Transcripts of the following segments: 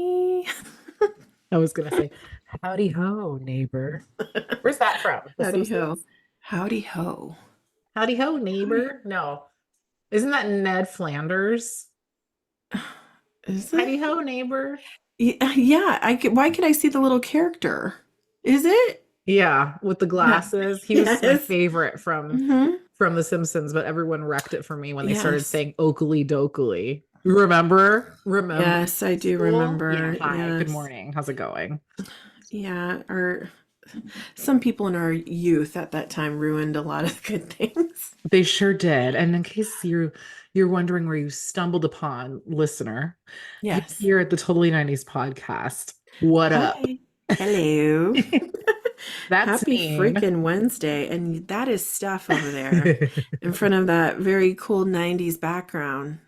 Tiffany. I was gonna say, howdy ho, neighbor. Where's that from? The Howdy ho. Simpsons? Howdy ho. Howdy ho, Howdy. neighbor. No, isn't that Ned Flanders? Is it? Howdy ho, neighbor. Yeah, why can I see the little character? Is it? Yeah, with the Yeah. glasses. He was my Yes. favorite Hmm. from The Simpsons, but everyone wrecked it for me when they started Yes. saying Oakley Dokley. Remember? Remember Yes, I do school? Yeah, remember. hi, good Yes. morning. How's it going? Yeah, or some people in our youth at that time ruined a lot of good things. They sure did. And in case you're wondering where you stumbled upon, listener, you're Yes. here at the Totally 90s podcast. What up? Hi. Hello. That's Happy mean. freaking Wednesday. And that is Steph over there in front of that very cool 90s background.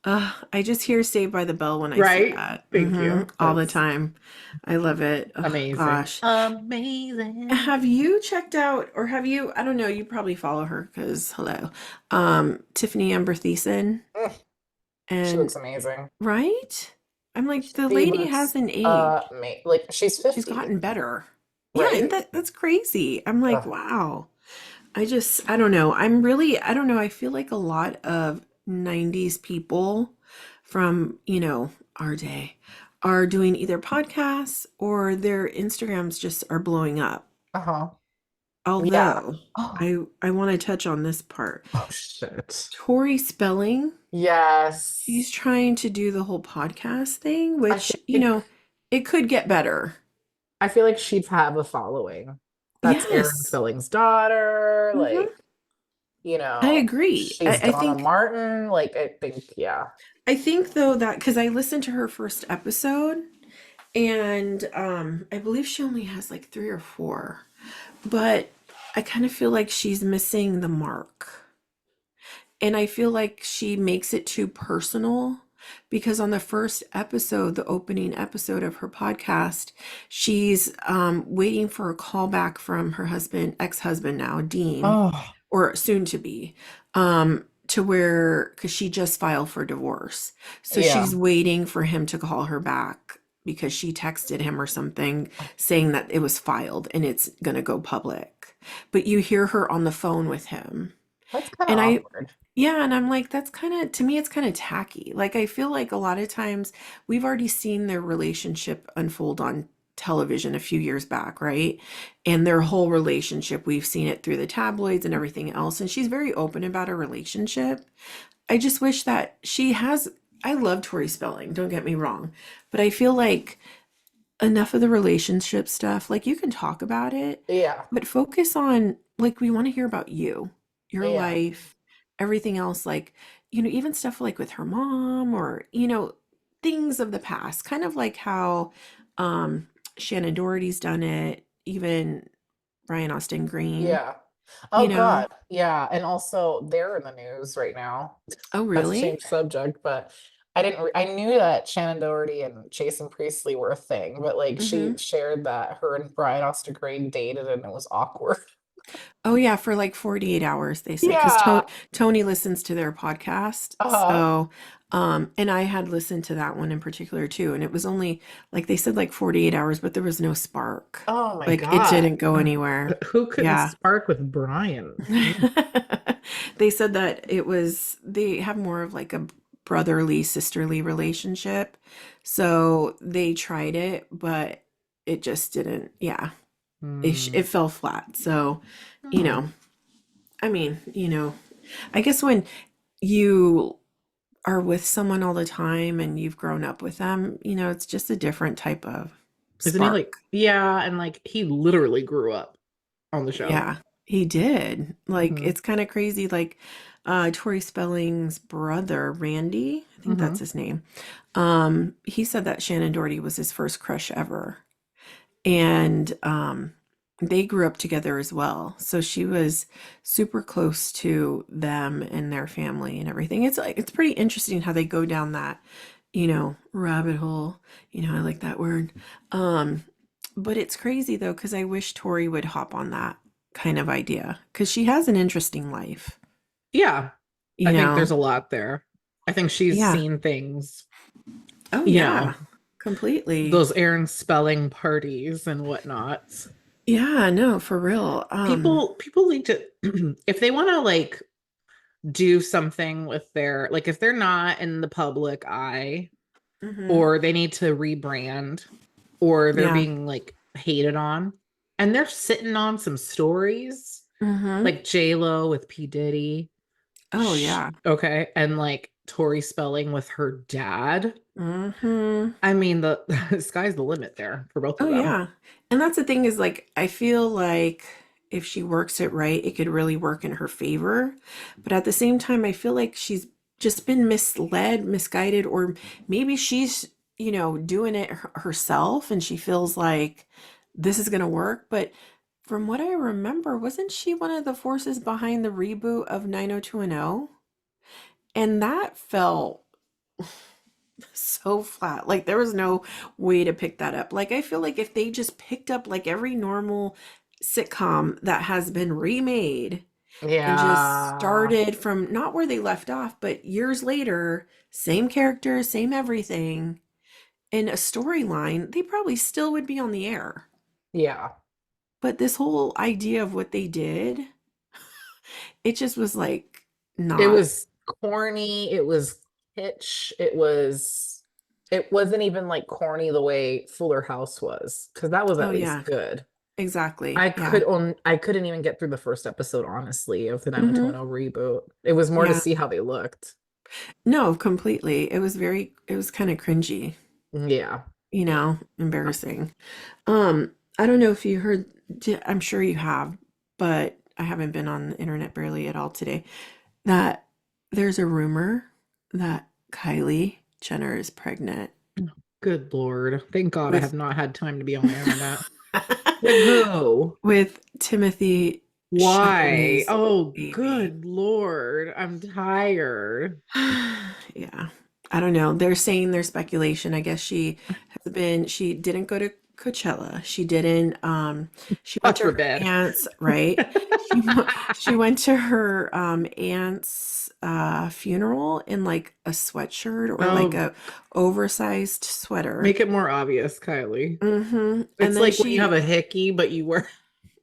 I just hear Saved by the Bell when I see Right? that. Thank you. All the That's time. I love it. Oh, amazing. gosh. Amazing. Have you checked out, or have you, I don't know, you probably follow her because, hello, Tiffany Amber Thiessen. Mm, she And, looks amazing. right? I'm like, the She lady looks hasn't aged. like she's She's 50, gotten better. Yeah, and right? that's crazy. I'm like, Ugh. wow. I don't know. I don't know. I feel like a lot of 90s people from, our day are doing either podcasts or their Instagrams just are blowing up. Uh-huh. Yeah. Although Oh, I want to touch on this part. oh shit. Tori Spelling, she's Yes. trying to do the whole podcast thing, I which, feel like it could get better. I feel like she'd have a following. That's Aaron Yes. Spelling's daughter. Hmm. Like, I agree. she's Donna Martin. Like, I think, yeah. I think though that because I listened to her first episode and I believe she only has like three or four, but I kind of feel like she's missing the mark. And I feel like she makes it too personal because on the first episode, the opening episode of her podcast, she's waiting for a call back from her husband, ex-husband now, Dean, Oh, or soon to be, to where, because she just filed for divorce. So yeah. she's waiting for him to call her back because she texted him or something saying that it was filed and it's going to go public. But you hear her on the phone with him. That's kind of And awkward. yeah, and I'm like, that's kind of, to me, it's kind of tacky. Like, I feel like a lot of times we've already seen their relationship unfold on television a few years back, right? And their whole relationship, we've seen it through the tabloids and everything else. And she's very open about her relationship. I just wish that I love Tori Spelling, don't get me wrong, but I feel like enough of the relationship stuff, like you can talk about it, Yeah. but focus on, like, we want to hear about you, your Yeah. life, everything else, like, even stuff like with her mom or, things of the past, kind of like how um Shannon Doherty's done it, even Brian Austin Green, Yeah. you Oh know. God. Yeah. And also they're in the news right now. Oh, Not to really? change subject, but I knew that Shannon Doherty and Jason Priestley were a thing, but like she Mm-hmm. shared that her and Brian Austin Green dated and it was awkward. Oh yeah, for like 48 hours they said because Yeah. Tony listens to their podcast. Uh-huh. So and I had listened to that one in particular too, and it was only like they said like 48 hours, but there was no spark. Oh my Like it God. didn't go anywhere. Who couldn't Yeah. spark with Brian? They said that they have more of like a brotherly, sisterly relationship. So they tried it, but it just didn't, yeah. Hmm. It fell flat. So, you Hmm. know, I mean, I guess when you are with someone all the time and you've grown up with them, it's just a different type of Isn't he like, spark. yeah, and like he literally grew up on the show. Yeah, he did. Like, Hmm. it's kind of crazy. Like, Tori Spelling's brother, Randy, I think Hmm. that's his name. He said that Shannon Doherty was his first crush ever. And they grew up together as well. So she was super close to them and their family and everything. It's like it's pretty interesting how they go down that, rabbit hole. I like that word. Um, but it's crazy though, because I wish Tori would hop on that kind of idea because she has an interesting life, Yeah, I you think know? there's a lot there. I think she's Yeah. seen things, Oh, you know, yeah. Completely. those Aaron Spelling parties and whatnot. Yeah, no, for real. People need to if they want to like do something with their like if they're not in the public eye Mhm. or they need to rebrand or they're Yeah. being like hated on and they're sitting on some stories Mhm. like J-Lo with P. Diddy. Oh yeah. Okay. And like Tori Spelling with her dad. Mhm. I mean, the sky's the limit there for both of Oh them. yeah. And that's the thing is like I feel like if she works it right, it could really work in her favor. But at the same time, I feel like she's just been misled, misguided, or maybe she's, doing it herself and she feels like this is going to work. But from what I remember, wasn't she one of the forces behind the reboot of 90210? And that felt so flat. Like there was no way to pick that up. Like I feel like if they just picked up like every normal sitcom that has been remade and just Yeah. started from not where they left off, but years later, same characters, same everything, and a storyline, they probably still would be on the air. Yeah. But this whole idea of what they did, it just was like It not. was corny. It was kitsch. It wasn't even like corny the way Fuller House was, because that was Oh at least yeah, good. exactly. Yeah. I couldn't even get through the first episode, honestly, of the Hmm. 90210 reboot. It was more to Yeah. see how they looked. No, completely. It was kind of cringy, Yeah. embarrassing. I don't know if you heard, I'm sure you have, but I haven't been on the internet barely at all today, that there's a rumor that Kylie Jenner is pregnant Good Lord. Thank God I have with not had time to be on the internet. With who? with Timothy Why? Chalamet's Oh, baby. good Lord. I'm tired. Yeah. I don't know. They're saying there's speculation. I guess she didn't go to Coachella. She went God to her forbid. aunt's, right? She went to her aunt's funeral in like a sweatshirt or like Oh, a oversized sweater. make it more obvious, Kylie. And It's then like when you have a hickey, but you wear.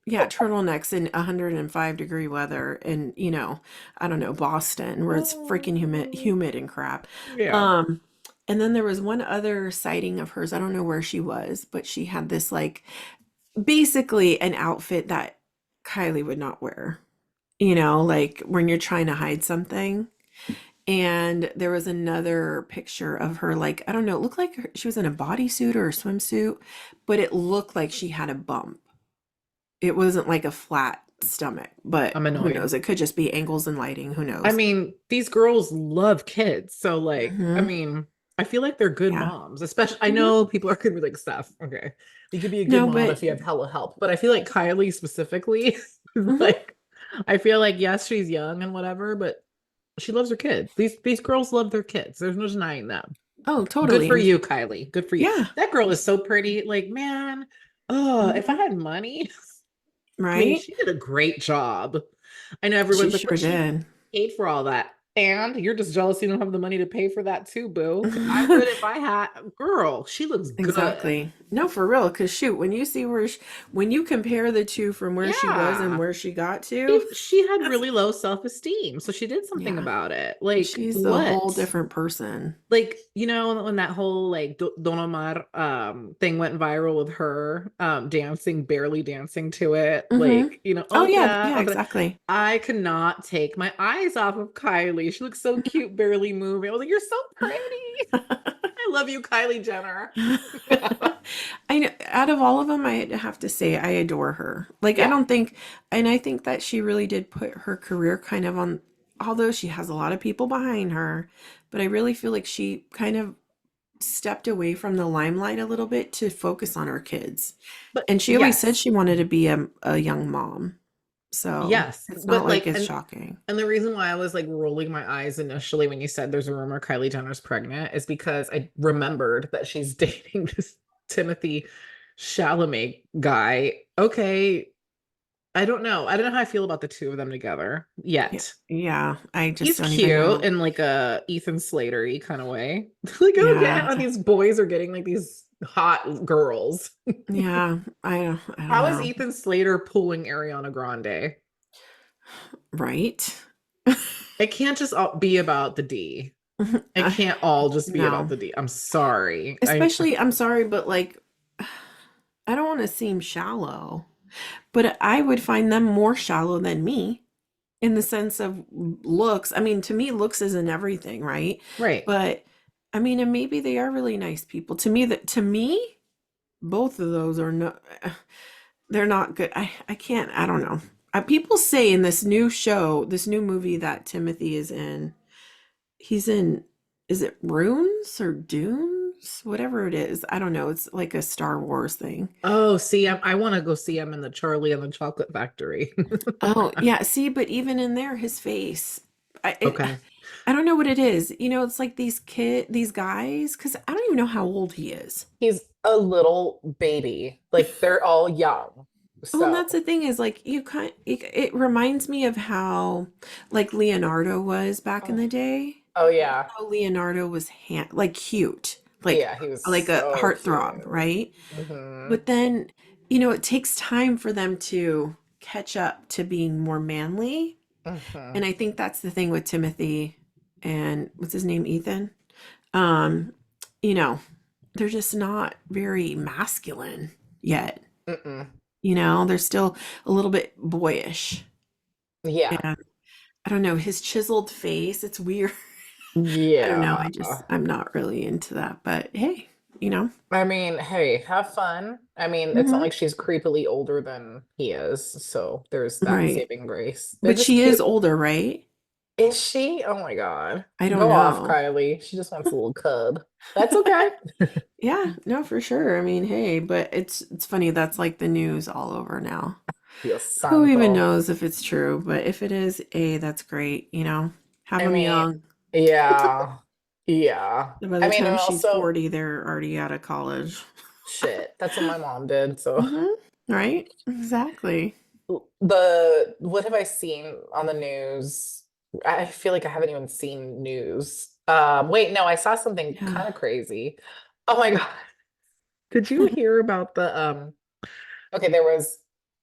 yeah, turtlenecks in 105-degree weather in, I don't know, Boston, where it's freaking humid and crap. Yeah. Um, and then there was one other sighting of hers. I don't know where she was, but she had this like basically an outfit that Kylie would not wear, like when you're trying to hide something. And there was another picture of her, like, I don't know, it looked like she was in a bodysuit or a swimsuit, but it looked like she had a bump. It wasn't like a flat stomach, but I'm who annoyed. knows? It could just be angles and lighting. Who I knows? mean, these girls love kids. So, like, I Hmm. mean, I feel like they're good Yeah. moms, especially. I Hmm. know people are gonna be like, Steph, okay, you could be a good No, mom but if you have hella help. But I feel like Kylie specifically is hmm. like, I feel like, yes, she's young and whatever, but she loves her kids. These girls love their kids. There's no denying them. Oh, Good totally. for And you, Kylie. Good for you. yeah. That girl is so pretty. Like, man, oh, if I Hmm. had money, I mean, Right? she did a great job. I know She everyone's like, sure but she did. paid for all that. And you're just jealous you don't have the money to pay for that too, boo. Because I would if I had. Girl, she looks good. Exactly. No, for real. Because shoot, when you see when you compare the two from where she was and Yeah. where she got to, She had that's, really low self-esteem. So she did something yeah, about it. Like, she's a whole what? different person. Like, when that whole like Don Omar thing went viral with her dancing, barely dancing to it. Hmm. Like, Oh, oh yeah. yeah. Yeah, exactly. I could not take my eyes off of Kylie. She looks so cute, barely moving. I was like, you're so pretty. I love you, Kylie Jenner. I know out of all of them, I have to say I adore her. Like I Yeah. don't think, and I think that she really did put her career kind of on, although she has a lot of people behind her, but I really feel like she kind of stepped away from the limelight a little bit to focus on her kids. But And she always said yes. she wanted to be a young mom. So Yes. it's not But like like, it's shocking. and the reason why I was like rolling my eyes initially when you said there's a rumor Kylie Jenner's pregnant is because I remembered that she's dating this Timothy Chalamet guy. Okay, I don't know. I don't know how I feel about the two of them together Yeah, yet. yeah, I just He's don't even cute know. in like a Ethan Slater-y kind of way. Like, oh Yeah, yeah, these boys are getting like these hot girls. yeah, I don't How is know. Ethan Slater pulling Ariana Grande? Right? It can't just all be about the D. It can't all just be about No. the D. I'm sorry. Especially, I'm sorry, but like, I don't want to seem shallow, but I would find them more shallow than me in the sense of looks. I mean, to me, looks isn't everything, right? Right. But I mean, and maybe they are really nice people. To me, both of those are not, they're not good. I can't, I don't know. People say in this new show, this new movie that Timothy is in, he's in, is it Runes or Dunes? Whatever it is. I don't know. It's like a Star Wars thing. Oh, see, I want to go see him in the Charlie and the Chocolate Factory. Oh, yeah. See, but even in there, his face, Okay. I don't know what it is. You know, it's like these guys, because I don't even know how old he is. He's a little baby. Like they're all young. Well, and that's So, the thing is like it reminds me of how like Leonardo was back in oh, the day. oh yeah. How Leonardo was like cute, Yeah, he was like a so heartthrob, cute. right? Hmm. But then, it takes time for them to catch up to being more manly. Hmm. And I think that's the thing with Timothy and what's his name, Ethan? Um, you know, they're just not very masculine yet. Mm-mm. They're still a little bit boyish. Yeah. And I don't know, his chiseled face, it's weird. I don't know. Yeah. I'm not really into that, but hey, you know. I mean, hey, have fun. I mean, it's not Hmm. like she's creepily older than he is, so there's that Right. saving grace. They're But just she is cute. older, right? Is she? Oh my God. I don't Go off, know. Kylie. She just wants a little cub. That's okay. Yeah, no, for sure. I mean, hey, but it's funny that's like the news all over now. Dios Who even santo. knows if it's true, but if it is, that's great. Have I them mean, young. yeah. Yeah. By I the mean, and time she's also, 40, they're already out of college. shit, that's what my mom did. So Hmm. Right? Exactly. the what have I seen on the news? I feel like I haven't even seen news. Wait, no, I saw something Yeah. kind of crazy. Oh my God. Did you hear about the okay, there was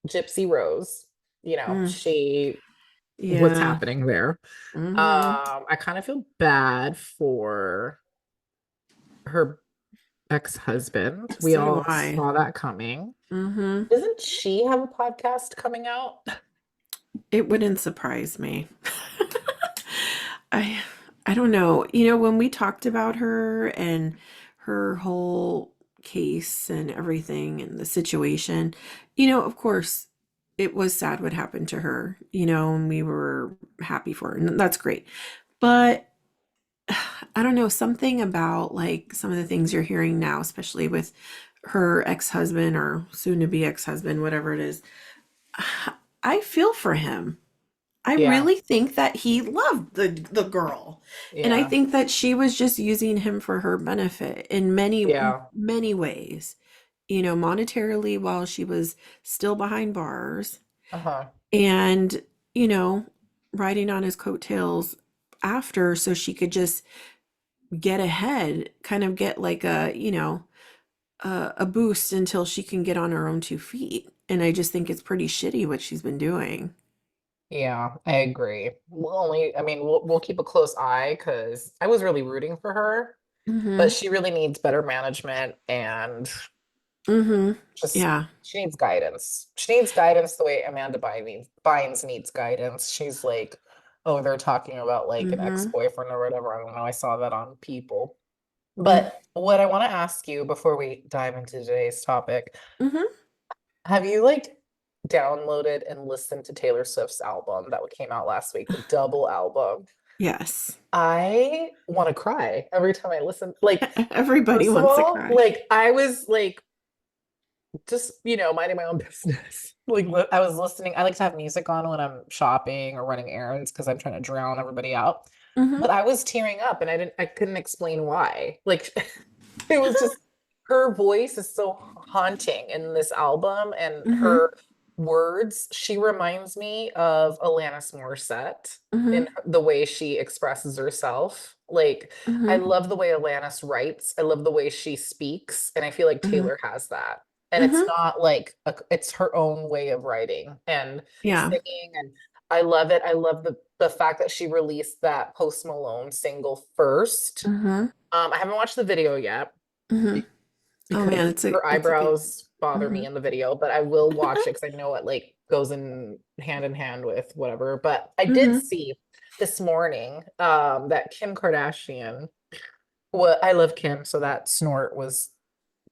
Gypsy Rose, Mm, she what's yeah. happening there. Hmm. I kind of feel bad for her ex-husband. We So do all I. saw that coming. Hmm. Doesn't she have a podcast coming out? It wouldn't surprise me. I I don't know. When we talked about her and her whole case and everything and the situation, of course, it was sad what happened to her, and we were happy for her, and that's great. But I don't know, something about like some of the things you're hearing now, especially with her ex-husband or soon to be ex-husband, whatever it is. I feel for him. I Yeah, really think that he loved the girl. And I yeah, think that she was just using him for her benefit in many, yeah. many ways. Monetarily while she was still behind bars Uh-huh. and, you know, riding on his coattails after so she could just get ahead, kind of get like a boost until she can get on her own 2 feet. And I just think it's pretty shitty what she's been doing. Yeah, I agree. I mean, we'll keep a close eye because I was really rooting for her, but Mm-hmm. she really needs better management and Mm-hmm. just Yeah. she needs guidance. She needs guidance the way Amanda Bynes needs guidance. She's like, oh, they're talking about like an Mm-hmm. ex-boyfriend or whatever. I don't know. I saw that on People. Mm-hmm. But what I want to ask you before we dive into today's topic, Mm-hmm. have you like downloaded and listened to Taylor Swift's album that came out last week, the double album? Yes. I want to cry every time I listen. Like, Everybody first of wants to all, cry. like I was like just, minding my own business. Like I was listening. I like to have music on when I'm shopping or running errands because I'm trying to drown everybody out. Mm-hmm. But I was tearing up and I couldn't explain why. Like it was just her voice is so haunting in this album and Mm-hmm. words, she reminds me of Alanis Morissette in Hmm. the way she expresses herself. Like, I Hmm. love the way Alanis writes. I love the way she speaks, and I feel like Hmm. Taylor has that. And it's Hmm. not like it's her own way of writing and Yeah. singing, and I love it. I love the fact that she released that Post Malone single first. Hmm. I haven't watched the video yet Hmm. Oh man, because her it's a good. eyebrows bother Hmm. me in the video, but I will watch it because I know it like goes in hand with whatever. But I did Hmm. see this morning that Kim Kardashian, well, I love Kim, so that snort was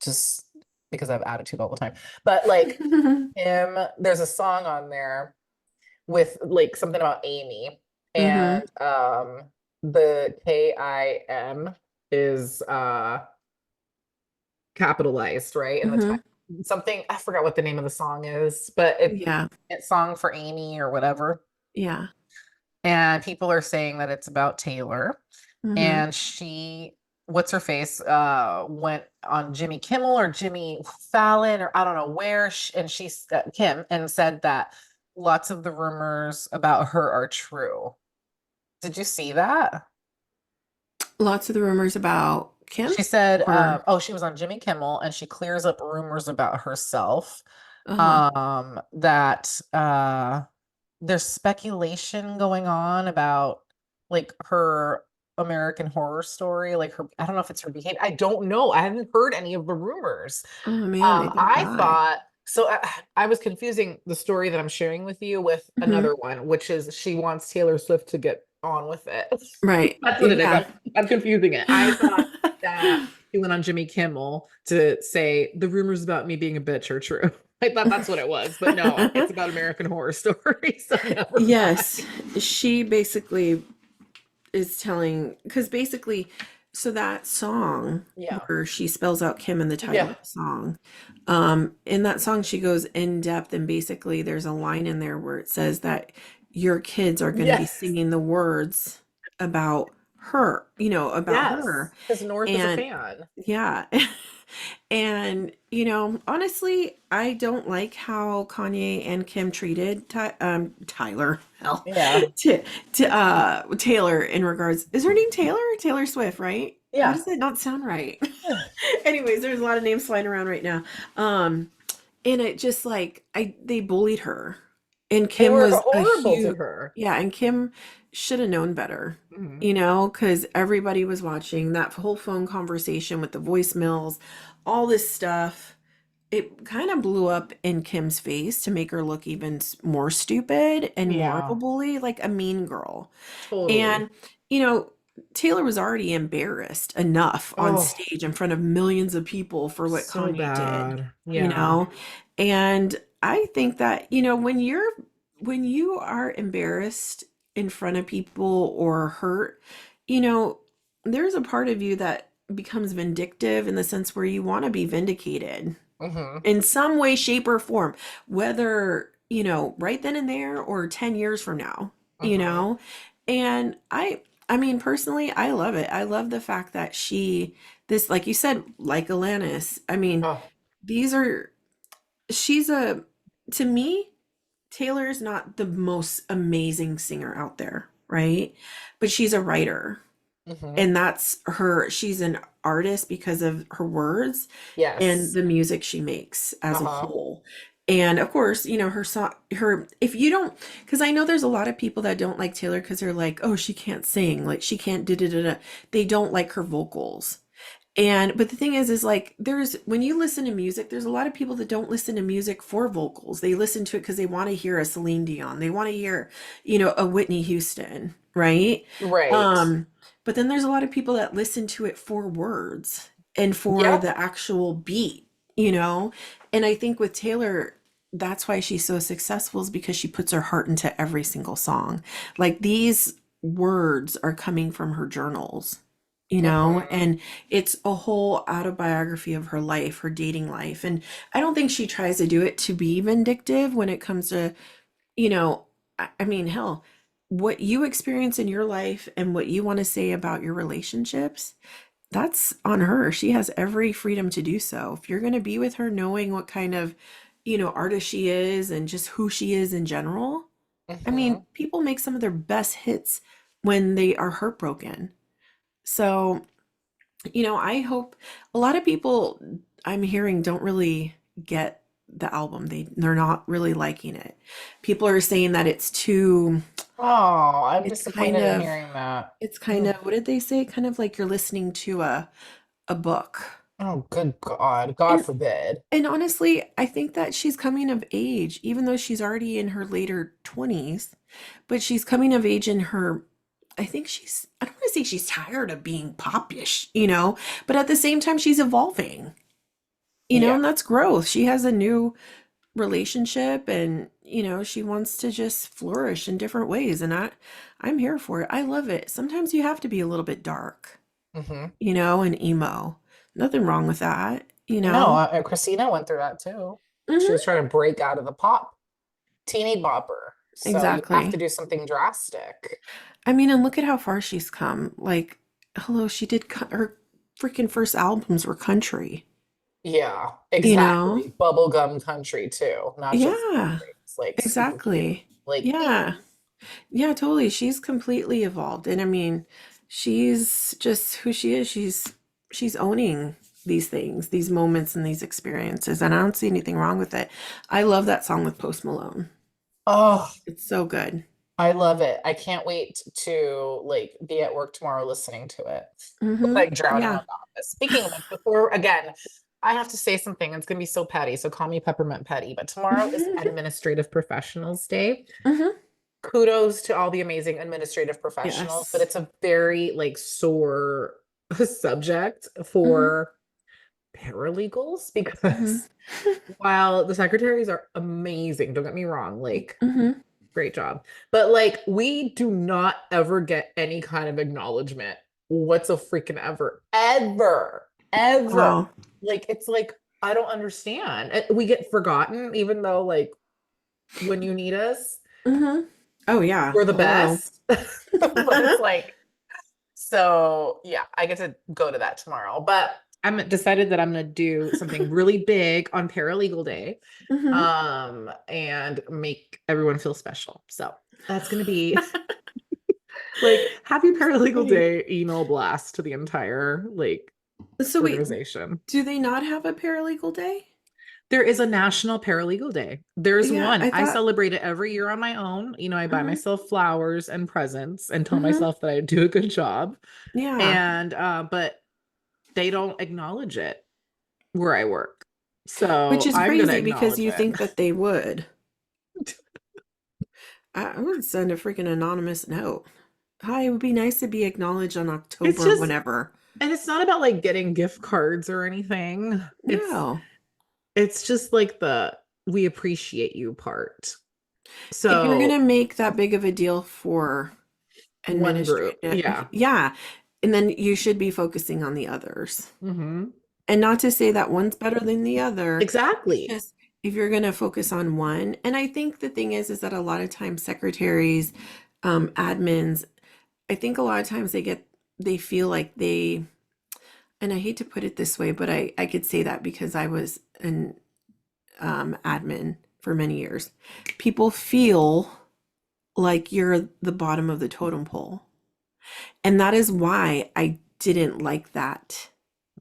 just because I have attitude all the time. But like Kim, there's a song on there with like something about Amy, Hmm. and the KIM is capitalized, right? In the time Hmm. something, I forgot what the name of the song is, but Yeah. it's song for Amy or whatever. Yeah. And people are saying that it's about Taylor. Hmm. And she, what's her face, went on Jimmy Kimmel or Jimmy Fallon or I don't know where, and she's Kim, and said that lots of the rumors about her are true. Did you see that? Lots of the rumors about Kim She said, or oh, she was on Jimmy Kimmel and she clears up rumors about herself. uh-huh. That there's speculation going on about like her American Horror Story, like her, I don't know if it's her behavior. I don't know. I haven't heard any of the rumors. Oh man, maybe that I guy. thought so. I was confusing the story that I'm sharing with you with Hmm. another one, which is she wants Taylor Swift to get on with it. Right. That's what it is. Yeah. I'm confusing it. I thought that he went on Jimmy Kimmel to say the rumors about me being a bitch are true. I thought that's what it was, but no, it's about American Horror Story, so never Yes, mind. she basically is telling, because basically, so that song Yeah. where she spells out Kim in the title Yeah. of the song, in that song she goes in depth, and basically there's a line in there where it says that your kids are going to be Yes. singing the words about her, about her. Yes. Because North is a And fan. yeah. And, honestly, I don't like how Kanye and Kim treated Tyler, hell, Yeah. to, Taylor in regards. Is her name Taylor? Taylor Swift, right? Why Yeah. does that not sound right? Anyways, there's a lot of names flying around right now. Um, and it just like they bullied her. And They Kim were was a horrible to huge, her. yeah, and Kim should have known better, Mhm. because everybody was watching that whole phone conversation with the voicemails, all this stuff. It kind of blew up in Kim's face to make her look even more stupid and more of a Yeah. bully, like a mean girl. Totally. And, you know, Taylor was already embarrassed enough on Oh, stage in front of millions of people for what so Kanye did, bad. you Yeah. know? And I think that, when you are embarrassed in front of people or hurt, you know, there's a part of you that becomes vindictive in the sense where you want to be vindicated Hmm. in some way, shape, or form, whether, right then and there or 10 years from now, you Hmm. know? And I mean, personally, I love it. I love the fact that like you said, like Alanis, I mean, Oh, these are, she's to me, Taylor is not the most amazing singer out there, right? But she's a writer. hmm. And she's an artist because of her words and Yes. the music she makes as a Uh-huh. whole. And of course, her song, if you don't, because I know there's a lot of people that don't like Taylor because they're like, oh, she can't sing, like she can't da da da da. They don't like her vocals. But the thing is like, when you listen to music, there's a lot of people that don't listen to music for vocals. They listen to it because they want to hear a Celine Dion. They want to hear, a Whitney Houston, right? Right. Um, but then there's a lot of people that listen to it for words and for Yep. the actual beat, you know? And I think with Taylor, that's why she's so successful is because she puts her heart into every single song. Like these words are coming from her journals, Hmm. and it's a whole autobiography of her life, her dating life. And I don't think she tries to do it to be vindictive when it comes to, you know, I mean, hell, what you experience in your life and what you want to say about your relationships, that's on her. She has every freedom to do so. If you're going to be with her knowing what kind of, artist she is and just who she is in general. I mean, Hmm. people make some of their best hits when they are heartbroken. So, I hope a lot of people I'm hearing don't really get the album. They're not really liking it. People are saying that Oh, I'm it's kind disappointed in of hearing that. it's kind of, what did they say? Kind of like you're listening to a book. Oh, good God. God And forbid. and honestly, I think that she's coming of age, even though she's already in her later 20s, but she's coming of age in her, I think I don't want to say she's tired of being popish, but at the same time, she's evolving, Yeah. and that's growth. She has a new relationship and, she wants to just flourish in different ways. And I'm here for it. I love it. Sometimes you have to be a little bit dark, Hmm. and emo. Nothing wrong with that, No, Christina went through that too. She was hmm trying to break out of the pop teeny bopper. So you have to Exactly. do something drastic. I mean, and look at how far she's come. Like, hello, she did her freaking first albums were country, Yeah, you know? exactly. Bubblegum country too, not just Yeah, country. It's like super cute. exactly. Like, Yeah. Yeah, totally. She's completely evolved. And I mean, she's just who she is. She's owning these things, these moments and these experiences. And I don't see anything wrong with it. I love that song with Post Malone. oh, It's so good. I love it. I can't wait to like be at work tomorrow listening to it. Like drowning Yeah. out the office. Speaking of which, before again, I have to say something. It's gonna be so petty, so call me Peppermint Petty. But tomorrow is Administrative Professionals Day. hmm Kudos to all the amazing administrative professionals, but Yes. it's a very like sore subject hmm for paralegals hmm because while the secretaries are amazing, don't get me wrong, like hmm great job. But like we do not ever get any kind of acknowledgement. What's a freaking ever, ever, ever. Wow. Like it's like I don't understand. We get forgotten, even though like when you need us, hmm Oh yeah. we're the Hello. best. But it's like, so yeah, I get to go to that tomorrow. But I'm decided that I'm gonna do something really big on Paralegal Day, hmm and make everyone feel special. So that's gonna be like Happy Paralegal Sweet. Day email blast to the entire like So wait, organization. do they not have a paralegal day? There is a National Paralegal Day. There's Yeah, one. I I thought. celebrate it every year on my own. I buy hmm myself flowers and presents and tell hmm myself that I do a good job. Yeah, And but they don't acknowledge it where I work. which So is I'm gonna crazy because acknowledge you it. think that they would. I would send a freaking anonymous note. Hi, it would be nice to be acknowledged on It's October, just, whenever. and it's not about like getting gift cards or anything. No. It's just like the we appreciate you part. If you're So gonna make that big of a deal for one group, administrative, yeah. yeah, and then you should be focusing on the others. Hmm. And not to say that one's better than the other. It's Exactly. just if you're going to focus on one. And I think the thing is that a lot of times secretaries, admins, I think a lot of times they feel like and I hate to put it this way, but I could say that because I was an admin for many years. People feel like you're the bottom of the totem pole. And that is why I didn't like that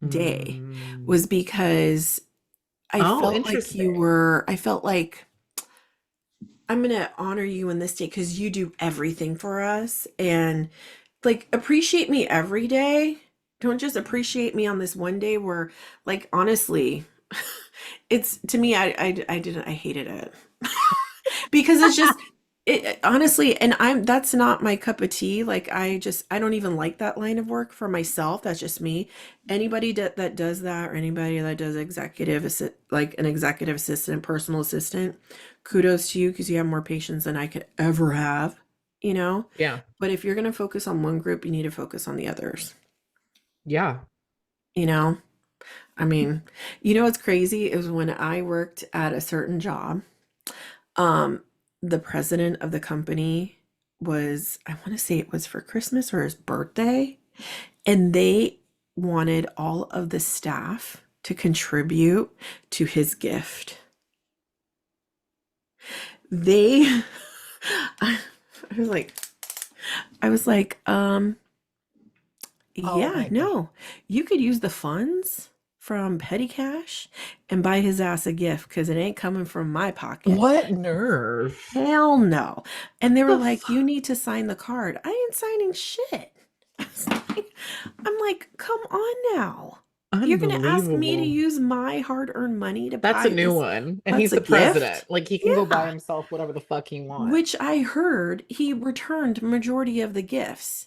day, Mm. was because Oh, interesting. I felt like I'm going to honor you in this day because you do everything for us and like appreciate me every day. Don't just appreciate me on this one day where, like, honestly, it's to me, I hated it because it's just, honestly, and that's not my cup of tea. Like, I don't even like that line of work for myself. That's just me. Anybody that does that, or anybody that does like an executive assistant, personal assistant, kudos to you because you have more patience than I could ever have, you know? Yeah. But if you're going to focus on one group, you need to focus on the others, Yeah. you know? I mean, what's crazy is when I worked at a certain job, um, the president of the company I want to say it was for Christmas or his birthday, and they wanted all of the staff to contribute to his gift. They, I was like, I was like, Oh yeah, my God. no, you could use the funds from petty cash and buy his ass a gift because it ain't coming from my pocket. What nerve? Hell no. And they were The like, you fuck? need to sign the card. I ain't signing shit. I was like, I'm like, come on now. You're gonna ask me to Unbelievable. use my hard-earned money to That's a buy new this? one. And That's he's a the president. gift? Like he can go buy Yeah. himself whatever the fuck he wants. Which I heard he returned majority of the gifts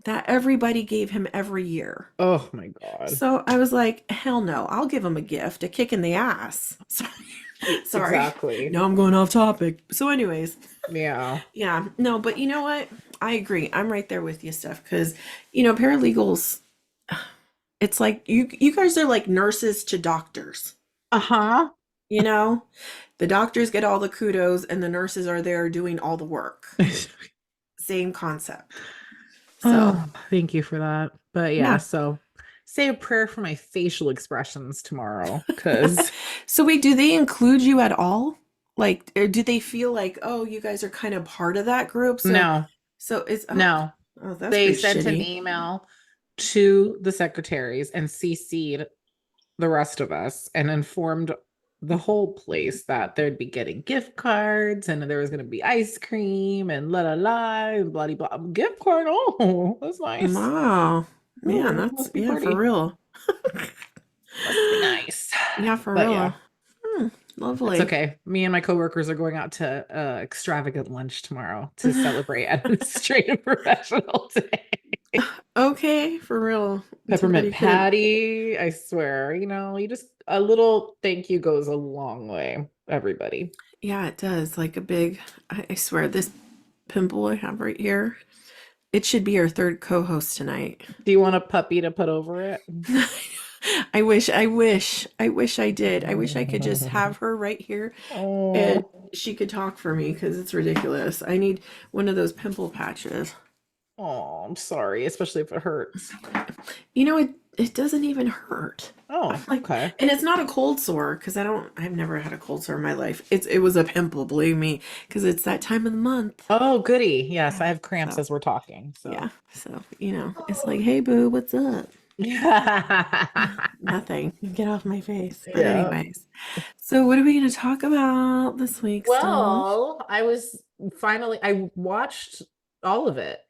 that everybody gave him every year. Oh my God. So I was like, hell no, I'll give him a gift, a kick in the ass. Sorry. Yes, Sorry. exactly. Now I'm going off topic. So, anyways, Yeah. yeah, no, but you know what? I agree. I'm right there with you, Steph, because paralegals, it's like you guys are like nurses to doctors. Uh-huh. You know, the doctors get all the kudos and the nurses are there doing all the work. Same concept. So, Oh, thank you for that. But yeah, yeah. so say a prayer for my facial expressions tomorrow, because So wait, do they include you at all? Like, or do they feel like, oh, you guys are kind of part of that group? So, no, so it's no. oh, that's They pretty sent an shitty. email to the secretaries and CC'd the rest of us and informed the whole place that they'd be getting gift cards and there was going to be ice cream and la la la and blah blah blah. Gift card? Oh, that's nice. Wow, man, Oh, that's must be yeah, for pretty. real. Must be nice. Yeah, for But yeah. real. Hmm, It's lovely. okay. Me and my coworkers are going out to extravagant lunch tomorrow to celebrate Administrative Professional Day. Okay, for real. Peppermint Somebody could have. patty, I swear, you just a little thank you goes a long way, everybody. Yeah, it does. Like a big. I swear, this pimple I have right here. It should be our third co-host tonight. Do you want a puppy to put over it? I wish I did. I wish I could just have her right here and Oh, she could talk for me because it's ridiculous. I need one of those pimple patches. oh, I'm sorry, especially if it hurts. It doesn't even hurt. I'm Oh, like, okay. and it's not a cold sore because I've never had a cold sore in my life. It was a pimple, believe me, because it's that time of the month. Oh, goody. Yes, I Yeah. have cramps So as we're talking, yeah. so. So, it's like, hey boo, what's up? Nothing. Get off my face. But Yeah. anyways, so what are we going to talk about this week, Steph? Well, I watched all of it.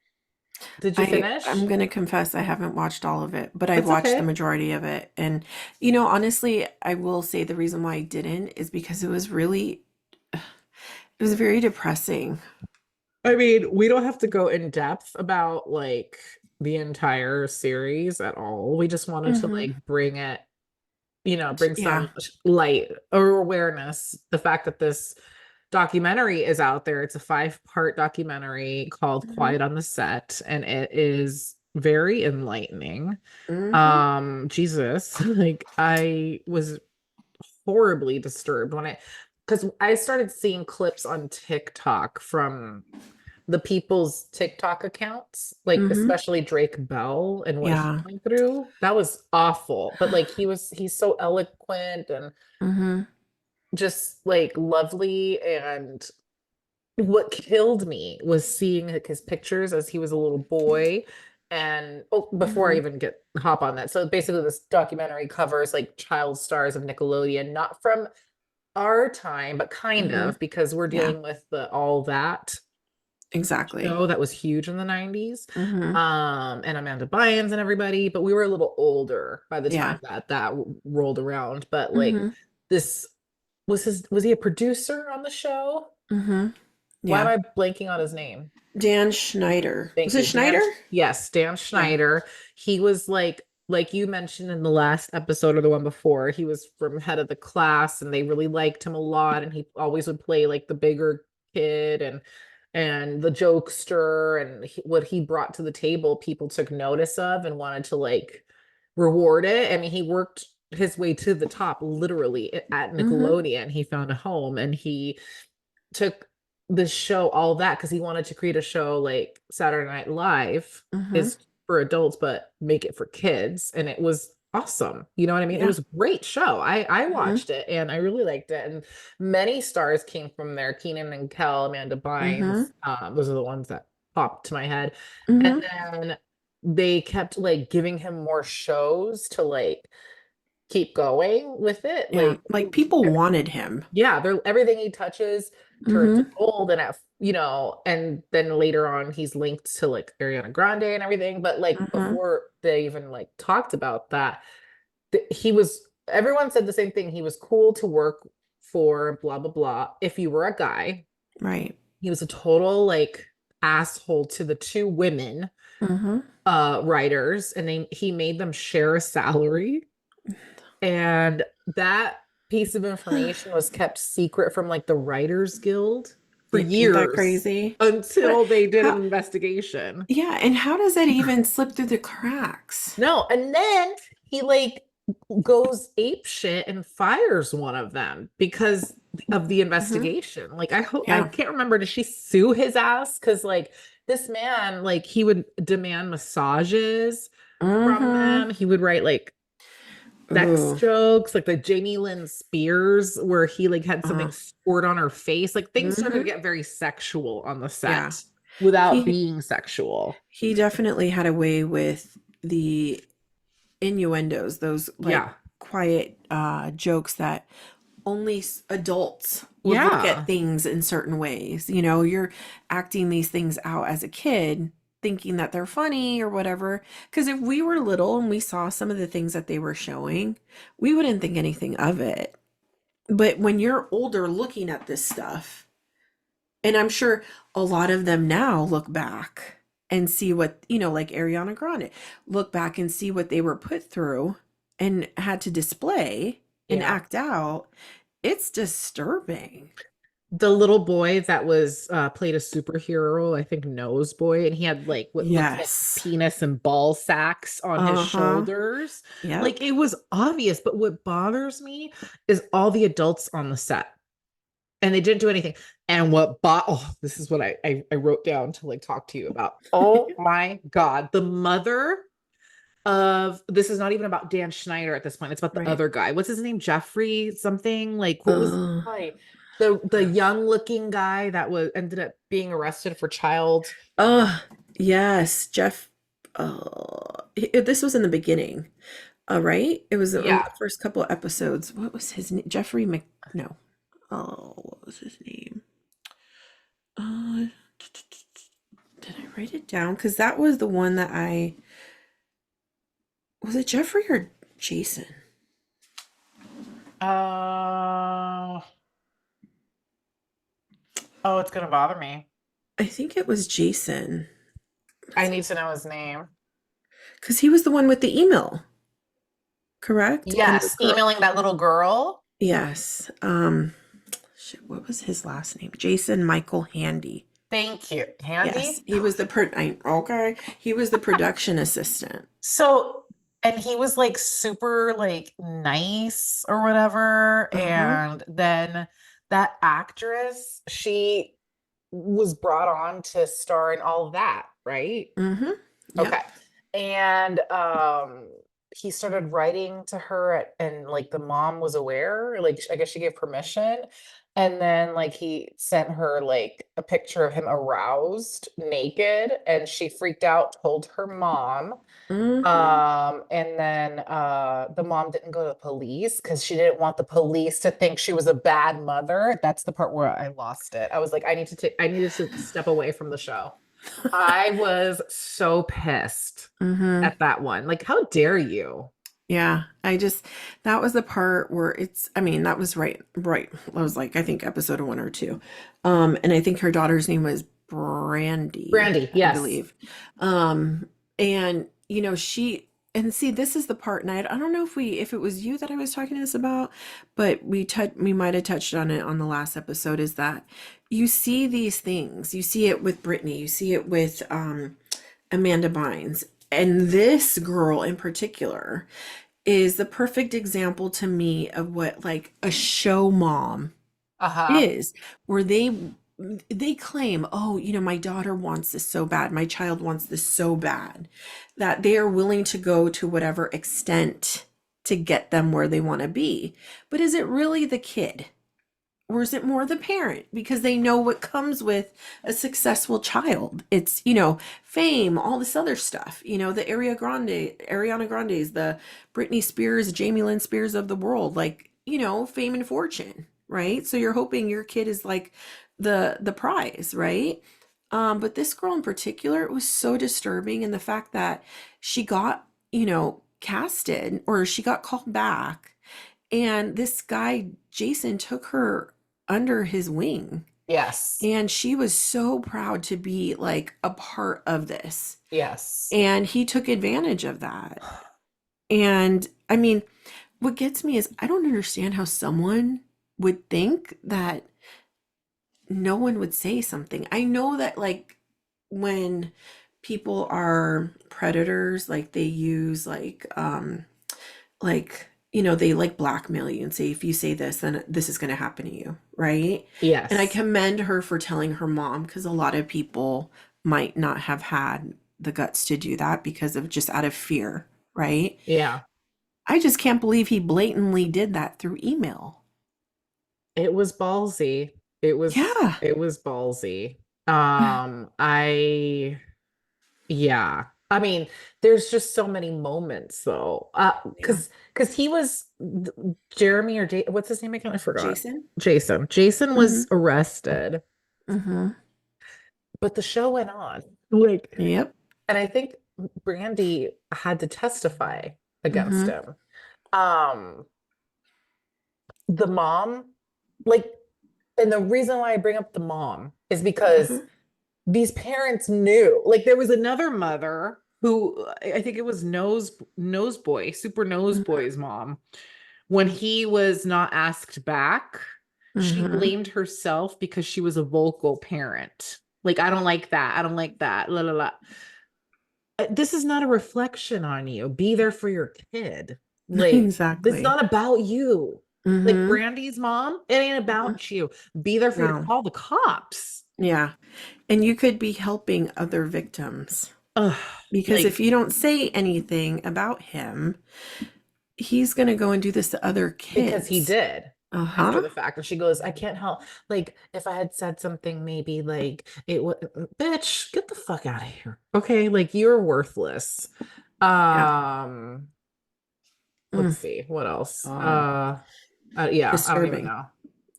Did you I'm finish? going to confess I haven't watched all of it, but I've It's watched the okay. majority of it. And honestly, I will say the reason why I didn't is because it was very depressing. I mean, we don't have to go in depth about like the entire series at all. We just wanted to Hmm. like bring Yeah. some light or awareness. The fact that this documentary is out there. It's a 5-part documentary called Hmm. Quiet on the Set, and it is very enlightening. Hmm. Jesus, like I was horribly disturbed because I started seeing clips on TikTok from the people's TikTok accounts, like Hmm. especially Drake Bell and what he Yeah. went through. That was awful. But like he's so eloquent and Hmm. just like lovely. And what killed me was seeing like his pictures as he was a little boy. And before I Hmm. even get hop on that. So basically this documentary covers like child stars of Nickelodeon, not from our time, but kind Hmm. of because we're Yeah, dealing with the All That exactly. show that was huge in the 90s. Hmm. And Amanda Bynes and everybody, but we were a little older by the Yeah. time that rolled around. But like Hmm. this was he a producer on the show? Hmm. Why am Yeah. I blanking on his name? Dan Schneider. Was Thank it you, Schneider? Yes, Dan Yeah. Schneider. He was like you mentioned in the last episode or the one before, he was from head of the class and they really liked him a lot and he always would play like the bigger kid and the jokester and what he brought to the table, people took notice of and wanted to like reward it. I mean, he worked his way to the top literally at Hmm. Nickelodeon. He found a home and he took the show all that because he wanted to create a show like Saturday Night Live Hmm. is for adults, but make it for kids. And it was awesome. You know what I mean? It Yeah. was a great show. I Hmm. watched it and I really liked it. And many stars came from there. Keenan and Kel, Amanda Bynes. Hmm. Those are the ones that popped to my head. And Hmm. then they kept like giving him more shows to like keep going with it. Yeah. Like Like people wanted him. yeah, they're everything he touches turns to Hmm. gold and and then later on he's linked to like Ariana Grande and everything. But like Hmm. before they even like talked about that, he was everyone said the same thing. He was cool to work for, blah blah blah. If you were a guy, Right. he was a total like asshole to the two women Hmm. writers, and he made them share a salary. And that piece of information was kept secret from like the Writers Guild for Ain't that years crazy? But until they did an how, investigation. yeah, and how does that even slip through the cracks? No, and then he like goes ape shit and fires one of them because of the Hmm. investigation. Like I Yeah. can't remember, did she sue his ass? Because like this man, like he would demand massages from Hmm. them. He would write like sex Ooh. jokes, like the Jamie Lynn Spears, where he like had something Uh, squirt on her face. Like things started to hmm. get very sexual on the Yeah. set without He being sexual. he definitely had a way with the innuendos, those like Yeah. quiet jokes that only adults would look at Yeah. things in certain ways. You know, you're acting these things out as a kid, thinking that they're funny or whatever. Because if we were little and we saw some of the things that they were showing, we wouldn't think anything of it. But when you're older looking at this stuff, and I'm sure a lot of them now look back and see what, like Ariana Grande, look back and see what they were put through and had to display and Yeah. act out. It's disturbing. The little boy that was played a superhero, I think Nose Boy, and he had like what looked like Yes. penis and ball sacks on his Uh-huh. shoulders. Like Yep. it was obvious, but what bothers me is all the adults on the set and they didn't do anything. And this is what I wrote down to like talk to you about. Oh my God. The mother of this is not even about Dan Schneider at this point. It's about the Right. other guy. What's his name? Jeffrey something? Like what was Uh, like the young looking guy that was ended up being arrested for child. uh, yes, Jeff. This was in the beginning, right? It was in Yeah. the first couple episodes. What was his name? Jeffrey Mc. No. Oh, what was his name? Uh, did I write it down? Because that was the one that I was it Jeffrey or Jason? Uh oh, it's gonna bother me. I think it was Jason I need to know his name. because he was the one with the email, correct? And the Yes, girl. emailing that little girl. Yes. Shit, what was his last name? Jason Michael Handy. Thank you. Yes, Handy. he was the okay. He was the production assistant. So, and he was like super like nice or whatever. Uh-huh. And then that actress, she was brought on to star in all of that, right? Mm-hmm. Okay. Yep. And he started writing to her and like the mom was aware, like I guess she gave permission. And then like he sent her like a picture of him aroused, naked, and she freaked out, told her mom. Mm-hmm. And then the mom didn't go to the police because she didn't want the police to think she was a bad mother. That's the part where I lost it. I was like, I needed to step away from the show. I was so pissed Mm-hmm. at that one. Like, how dare you? Yeah, that was the part where I mean, that was right. That was like, I think episode one or two. And I think her daughter's name was Brandy, Brandy, I yes. believe. And and see, this is the part, and I don't know if it was you that I was talking to this about, but we might have touched on it on the last episode, is that you see these things. You see it with Brittany, you see it with Amanda Bynes, and this girl in particular is the perfect example to me of what like a show mom Uh-huh. is, where they claim, oh, my daughter wants this so bad, my child wants this so bad, that they are willing to go to whatever extent to get them where they want to be. But is it really the kid? Or is it more the parent? Because they know what comes with a successful child. It's, fame, all this other stuff, the Ariana Grande's, the Britney Spears, Jamie Lynn Spears of the world, like, fame and fortune, right? So you're hoping your kid is like the prize, right? But this girl in particular, it was so disturbing. And the fact that she got, casted or she got called back and this guy, Jason, took her under his wing. Yes. And she was so proud to be like a part of this. Yes. And he took advantage of that. And I mean, what gets me is I don't understand how someone would think that no one would say something. I know that like when people are predators, like they use like they like blackmail you and say if you say this then this is going to happen to you, right? And I Yes. commend her for telling her mom because a lot of people might not have had the guts to do that because of just out of fear, right? Yeah. I just can't believe he blatantly did that through email. It was ballsy. It was Yeah. it was ballsy. I yeah. I mean, there's just so many moments though. Yeah. Because he was Jeremy or what's his name again? I forgot. Jason. Jason. Jason Mm-hmm. was arrested, Mm-hmm. but the show went on. Like, Yep. and I think Brandy had to testify against Mm-hmm. him. Um, the mom, like, and the reason why I bring up the mom is because Uh-huh. these parents knew. Like, there was another mother who I think it was Nose Boy, Super Nose Boy's mom. When he was not asked back, she Mm-hmm. blamed herself because she was a vocal parent. Like, I don't like that. I don't like that. La la la. This is not a reflection on you. Be there for your kid. Like, this is Exactly. not about you. Like Mm-hmm. Brandy's mom, it ain't Mm-hmm. about you. Be there for you to No. call the cops. Yeah. And you could be helping other victims Ugh, because like if you don't say anything about him, he's going to go and do this to other because he kids. did after Uh-huh. the fact. And she goes, I can't help. Like, if I had said something, maybe like it would, bitch, get the fuck out of here. Okay. Like, you're worthless. Yeah. Um, Mm, let's see what else. God. Yeah, I don't even Disturbing. know. I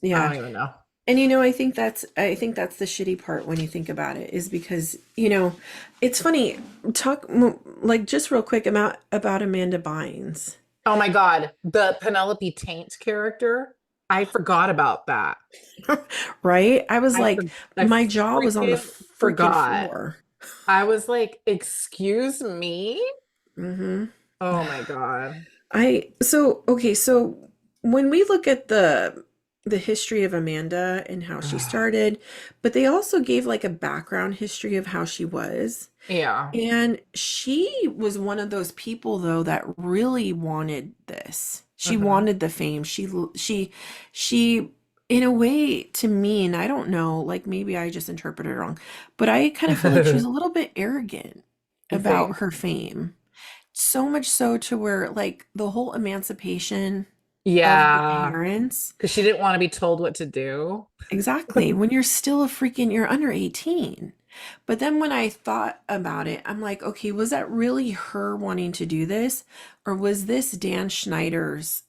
Yeah. don't even know. And I think that's the shitty part when you think about it is because, it's funny like just real quick about Amanda Bynes. Oh my God, the Penelope Taint character. I forgot about that. Right? I was I like, for, I my jaw was on the freaking freaking forgot. floor. I was like, excuse me? Hmm. Oh my God. So when we look at the history of Amanda and how she Ugh. started, but they also gave like a background history of how she was. Yeah. And she was one of those people though that really wanted this. She Hmm. wanted the fame. She in a way to me, and I don't know, like maybe I just interpreted it wrong, but I kind of feel like she was a little bit arrogant You about think? her fame. So much so to where like the whole emancipation of her Yeah. parents. Because she didn't want to be told what to do. Exactly. When you're under 18. But then when I thought about it, I'm like, okay, was that really her wanting to do this? Or was this Dan Schneider's,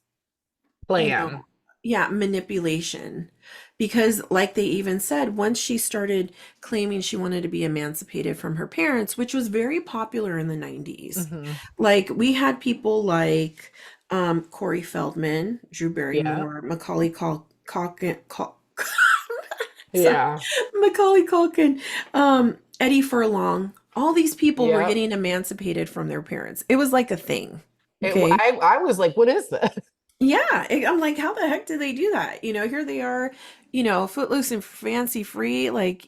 you know, Plan. yeah, manipulation? Because, like they even said, once she started claiming she wanted to be emancipated from her parents, which was very popular in the 90s, Hmm. like we had people like Corey Feldman, Drew Yeah. Barrymore, Macaulay Culkin, sorry, Yeah. Macaulay Culkin, Eddie Furlong. All these people were Yep. getting emancipated from their parents. It was like a thing. It, Okay. I was like, what is this? Yeah. I'm like, how the heck did they do that? Here they are, footloose and fancy free, like,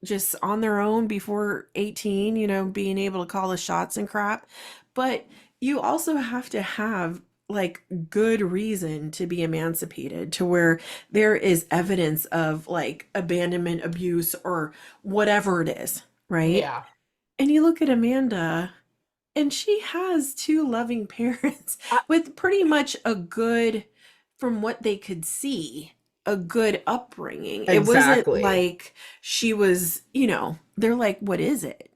just on their own before 18, being able to call the shots and crap. But you also have to have like good reason to be emancipated to where there is evidence of like abandonment, abuse, or whatever it is, right? Yeah. And you look at Amanda. And she has two loving parents I- with pretty much a good, from what they could see, a good upbringing. It wasn't exactly. like she was, they're like, what is it?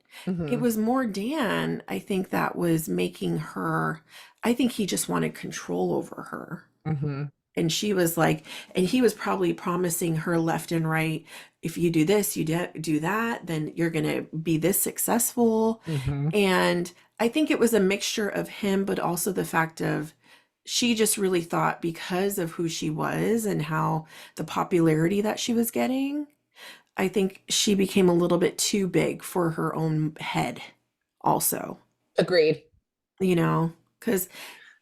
It Hmm. was more Dan, I think, that was making her, I think he just wanted control over her. Hmm. And she was like, and he was probably promising her left and right, if you do this, do that, then you're going to be this successful. Hmm. And I think it was a mixture of him, but also the fact of she just really thought because of who she was and how the popularity that she was getting, I think she became a little bit too big for her own head, also, Agreed. because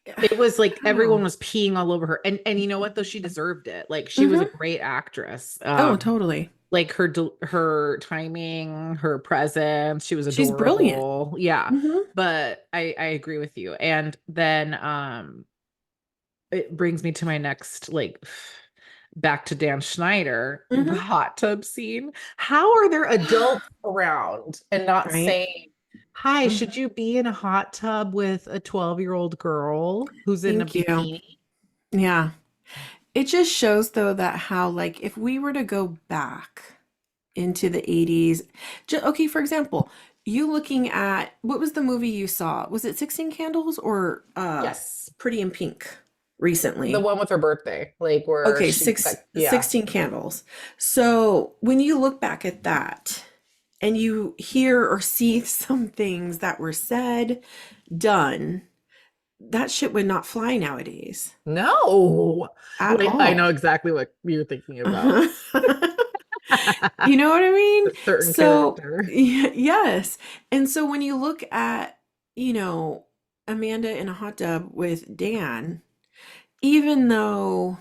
It was like I don't everyone know. was peeing all over her. And you know what though? She deserved it. Like she was a Hmm. great actress. Oh, totally. Like her timing, her presence, she was She's brilliant. adorable. Yeah. Hmm. But I agree with you. And then it brings me to my next like back to Dan Schneider, the Hmm. hot tub scene. How are there adults around and not Right. saying, "Hi, should Mhm. you be in a hot tub with a 12-year-old girl who's in a Thank you. bikini?" Yeah. It just shows though that how like if we were to go back into the 80s, okay, for example, you looking at what was the movie you saw? Was it 16 Candles or Yes. Pretty in Pink The recently? one with her birthday, like where Okay, she yeah. 16 Candles. So when you look back at that and you hear or see some things that were said, done, that shit would not fly nowadays No. at Like I know all. exactly what you're thinking about. Uh-huh. You know what I mean? A certain So, character. yes. And so when you look at, you know, Amanda in a hot tub with Dan, even though,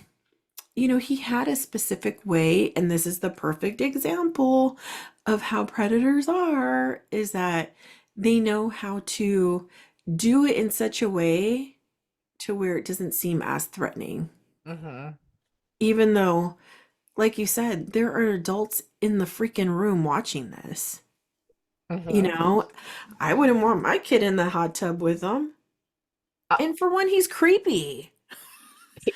he had a specific way, and this is the perfect example of how predators are, is that they know how to do it in such a way to where it doesn't seem as threatening. Hmm. Even though, like you said, there are adults in the freaking room watching this. You Hmm. know, I wouldn't want my kid in the hot tub with them. And for one, he's creepy.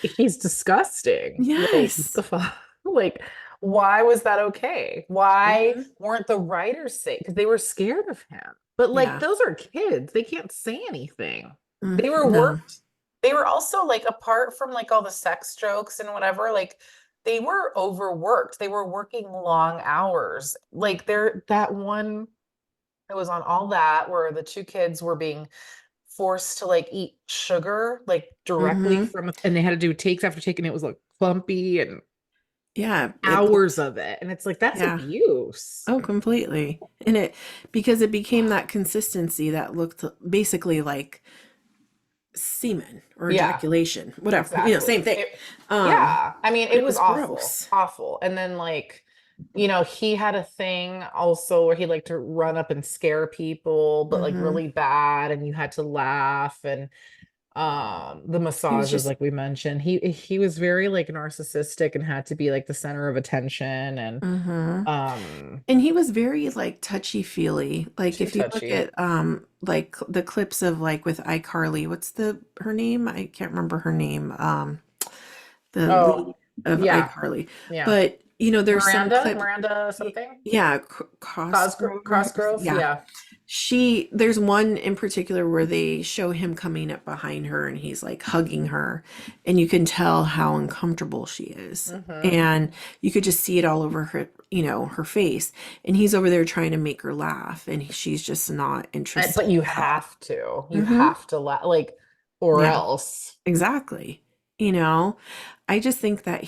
He's disgusting. Like, what Yes. the fuck? Like, why was that okay? Why Mhm. weren't the writers saying? Because they were scared of him. But like, Yeah. those are kids. They can't say anything. They were No. worked. They were also like, apart from like all the sex jokes and whatever, like they were overworked. They were working long hours. Like there, that one, it was on All That where the two kids were being forced to like eat sugar like directly Hmm. from, and they had to do takes after take, and it was like clumpy and Yeah. It hours looked, of it, and it's like that's yeah. abuse. Oh, completely. And because it became that consistency that looked basically like semen or Yeah, ejaculation, whatever, same exactly. thing. Um, Yeah, I mean but it it was was awful, gross. awful. And then like, he had a thing also where he liked to run up and scare people, but like Hmm. really bad, and you had to laugh. And the He was massages, just, like we mentioned, he was very like narcissistic and had to be like the center of attention. And hmm. um And he was very like touchy-feely. Like too if you look touchy. at like the clips of like with iCarly, what's the her name? I can't remember her name. The Oh, lead of yeah, iCarly. yeah. But there's some clips. Miranda something. Yeah, Cosgrove, Cosgrove. Cosgrove, Yeah. yeah. There's one in particular where they show him coming up behind her and he's like hugging her, and you can tell how uncomfortable she is. Hmm. And you could just see it all over her, her face. And he's over there trying to make her laugh, and she's just not But interested you at all. have to. You Hmm. have to like, or Yeah, else. exactly. You know, I just think that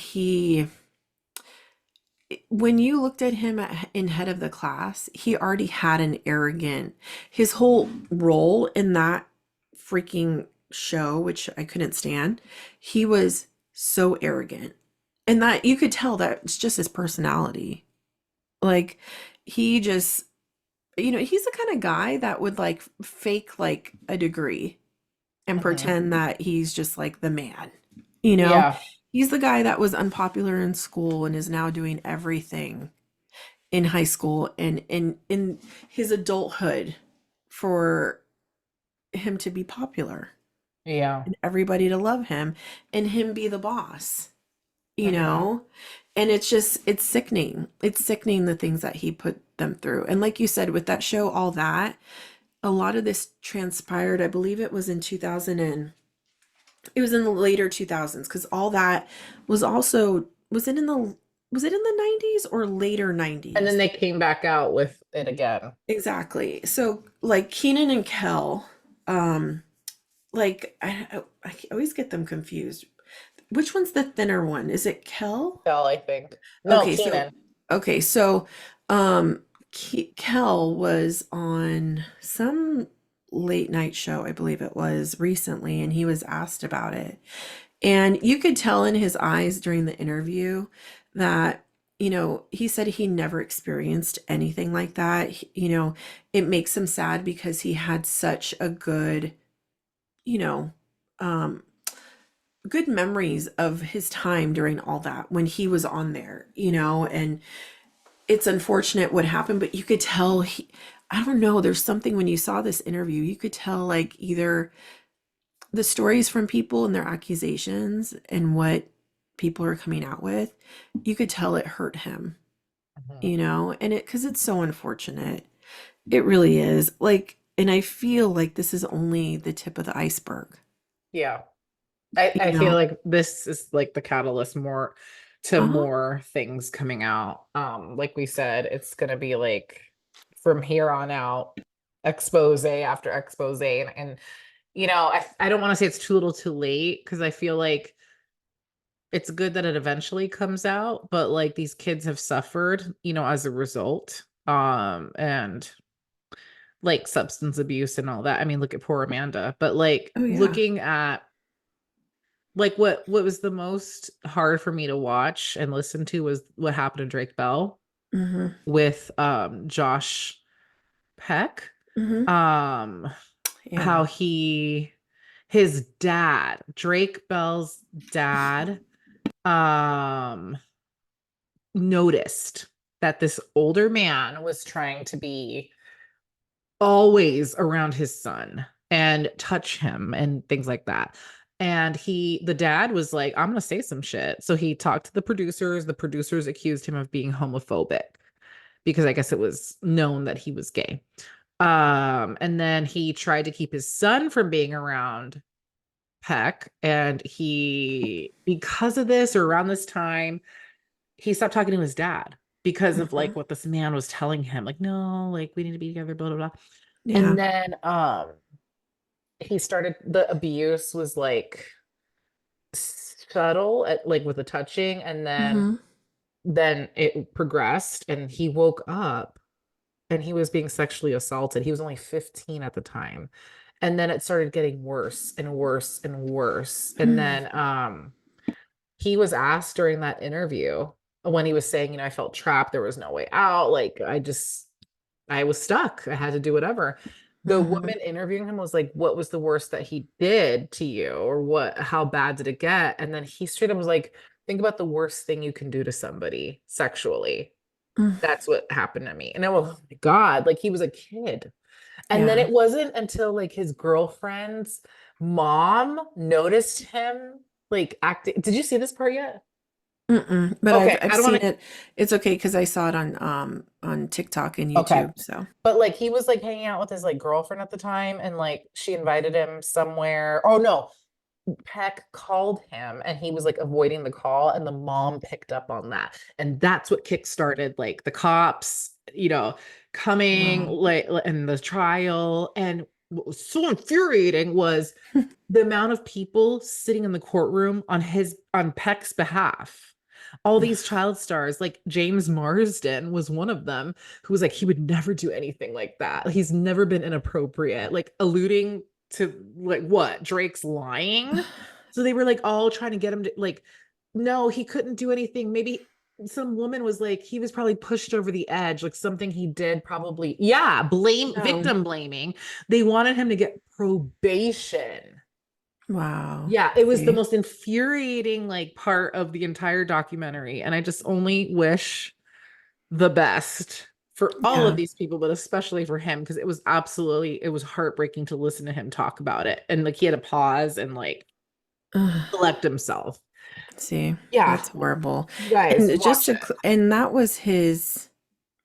when you looked at him in head of the class, he already had an arrogant, his whole role in that freaking show, which I couldn't stand, he was so arrogant. And that you could tell that it's just his personality. Like, he just, he's the kind of guy that would like fake like a degree and Hmm. pretend that he's just like the man. You know, Yeah. he's the guy that was unpopular in school and is now doing everything in high school and in his adulthood for him to be popular Yeah. and everybody to love him and him be the boss, you Hmm. know? And it's just, it's sickening. It's sickening the things that he put them through. And like you said, with that show, all that, a lot of this transpired, I believe it was in 2000 and it was in the later 2000s because all that was also, was it in the 90s or later And then 90s? they came back out with it again. Exactly. So like Keenan and Kel, um, like I always get them confused. Which one's the thinner one? Is it Kel? Bell, I think. No, Okay, so Keenan. okay, so um Kel was on some late night show, I believe it was recently, and he was asked about it. And you could tell in his eyes during the interview that, he said he never experienced anything like that. It makes him sad because he had such a good, you know, um, good memories of his time during all that when he was on there, and it's unfortunate what happened, but you could tell I don't know, there's something when you saw this interview, you could tell like either the stories from people and their accusations and what people are coming out with, you could tell it hurt him, Mhm. and because it's so unfortunate. It really is. Like, and I feel like this is only the tip of the iceberg, Yeah. I you feel know? like this is like the catalyst more to Uh-huh. more things coming out. Like we said, it's gonna be like from here on out, expose after expose. And I don't want to say it's too little too late because I feel like it's good that it eventually comes out, but like these kids have suffered, as a result. And like substance abuse and all that. I mean, look at poor Amanda. But like Oh yeah. looking at like what was the most hard for me to watch and listen to was what happened to Drake Bell Mm-hmm. with Josh Peck. Mm-hmm. Um Yeah. how his dad, Drake Bell's dad, um noticed that this older man was trying to be always around his son and touch him and things like that. And the dad was like, I'm going to say some shit. So he talked to the producers. The producers accused him of being homophobic because I guess it was known that he was gay. And then he tried to keep his son from being around Peck. And because of this or around this time, he stopped talking to his dad because of Mm-hmm. like what this man was telling him. Like, no, like we need to be together, blah, blah, blah. And Yeah. then he started the abuse was like subtle at like with the touching and Mm-hmm. then it progressed and he woke up and he was being sexually assaulted. He was only 15 at the time. And then it started getting worse and worse and worse. And then he was asked during that interview when he was saying, I felt trapped, there was no way out. Like I was stuck. I had to do whatever. The Mm-hmm. woman interviewing him was like, "What was the worst that he did to you, or what? How bad did it get?" And then he straight up was like, "Think about the worst thing you can do to somebody sexually. That's what happened to me." And I was, oh my God, like he was a kid. And then Yeah. it wasn't until like his girlfriend's mom noticed him like acting. Did you see this part yet? Mm-mm. But I've Okay, I've I don't seen want it. It's okay because I saw it on TikTok and to. Okay. YouTube. So. But like he was like hanging out with his like girlfriend at the time and like she invited him somewhere. Oh no, Peck called him and he was like avoiding the call and the mom picked up on that. And that's what kickstarted like the cops, coming Wow. like in the trial. And what was so infuriating was the amount of people sitting in the courtroom on Peck's behalf. All these child stars, like James Marsden was one of them, who was like, he would never do anything like that. He's never been inappropriate, like alluding to like what Drake's lying. So they were like all trying to get him to like, no, he couldn't do anything. Maybe some woman was like, he was probably pushed over the edge, like something he did probably. Yeah, No. victim blaming. They wanted him to get probation. Wow. Yeah, it was the See? most infuriating like part of the entire documentary. And I just only wish the best for all of Yeah. these people, but especially for him, because it was heartbreaking to listen to him talk about it. And like he had to pause and like Ugh, collect himself. see, Yeah, that's horrible. you guys And watch and that was his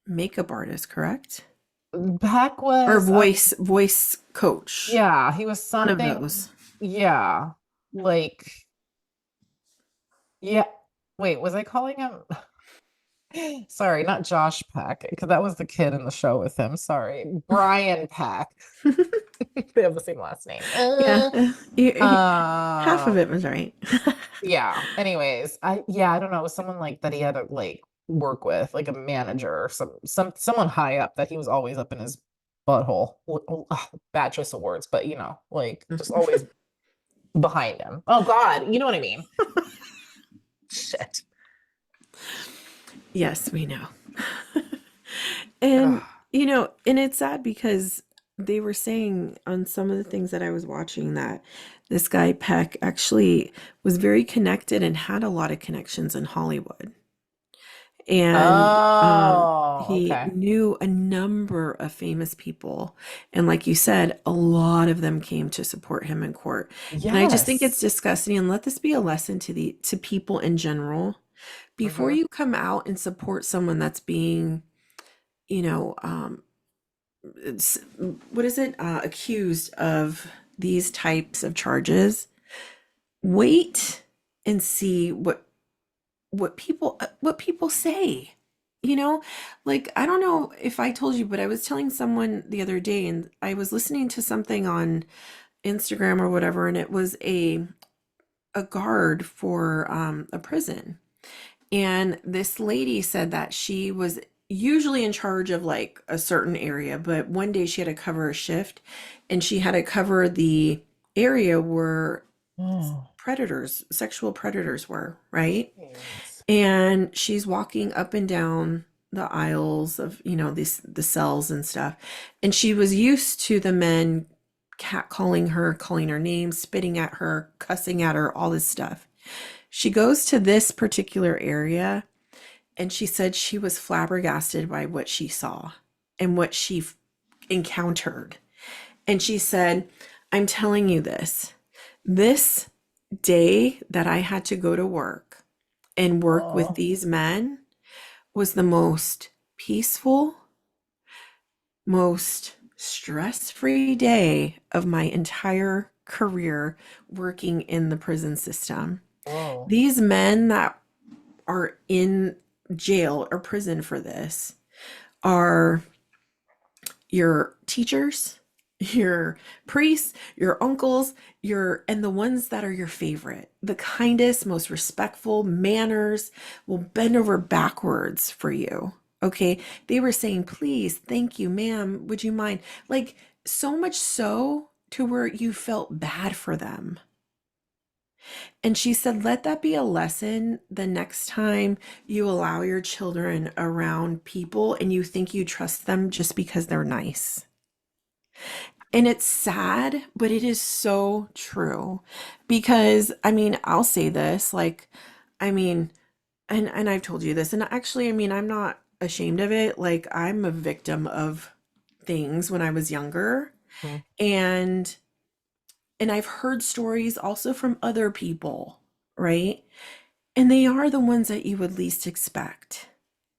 makeup artist, correct? it. Beck Or was voice coach. yeah, he was One of something, those. yeah, like yeah. Wait, was I calling him? Sorry, not Josh Peck, because that was the kid in the show with him. Sorry, Brian Peck. They have the same last name. Yeah. Half of Um, it was right. yeah. Anyways, I don't know. It was someone like that he had to like work with, like a manager or someone high up that he was always up in his butthole. Bad choice of words, but you know, like just always behind him. Oh God, you know what I mean? Shit. Yes, we know. And, Ugh. and it's sad because they were saying on some of the things that I was watching that this guy Peck actually was very connected and had a lot of connections in Hollywood. And Oh, he okay. knew a number of famous people. And like you said, a lot of them came to support him in court. And I just think it's Yes. disgusting. And let this be a lesson to people in general. Before Hmm. you come out and support someone that's being, you know, it's, what is it, accused of these types of charges, wait and see what people say. You know, like I don't know if I told you, but I was telling someone the other day, and I was listening to something on Instagram or whatever, and it was a guard for a prison. And this lady said that she was usually in charge of like a certain area, but one day she had to cover a shift and she had to cover the area where Oh, sexual predators were, right? jeez. And she's walking up and down the aisles of, the cells and stuff. And she was used to the men catcalling her, calling her names, spitting at her, cussing at her, all this stuff. She goes to this particular area and she said she was flabbergasted by what she saw and what she encountered. And she said, I'm telling you this day that I had to go to work and work with Oh, these men was the most peaceful, most stress free day of my entire career working in the prison system. oh. These men that are in jail or prison for this are your teachers, your priests, your uncles, and the ones that are your favorite, the kindest, most respectful manners will bend over backwards for you. Okay. They were saying, please, thank you, ma'am. Would you mind? Like, so much so to where you felt bad for them. And she said, let that be a lesson the next time you allow your children around people and you think you trust them just because they're nice. And it's sad, but it is so true. Because, I mean, I'll say this, like, I mean, and I've told you this, and actually, I mean, I'm not ashamed of it. Like, I'm a victim of things when I was younger. Hmm. And I've heard stories also from other people, right? And they are the ones that you would least expect.